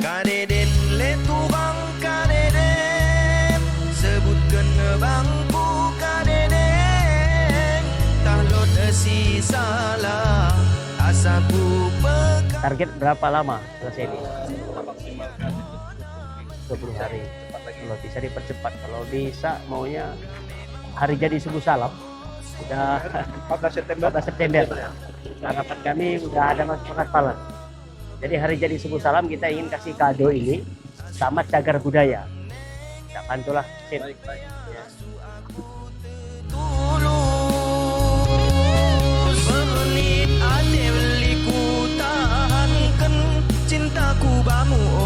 Kadeden le turang kadeden sebutkeun bangku kadeden tahlot si salah asaku peka. Target berapa lama selesai ini? 20 hari. Kalau bisa dipercepat, kalau bisa maunya hari jadi subuh salam udah 14 September. 14 September. Harapan kami udah ada mas pengaspalan. Jadi hari jadi subuh salam kita ingin kasih kado ini sama cagar budaya. Kita bantulah. Baik, baik. Ya. Tulus menit ade beli ku tahankan cintaku bamu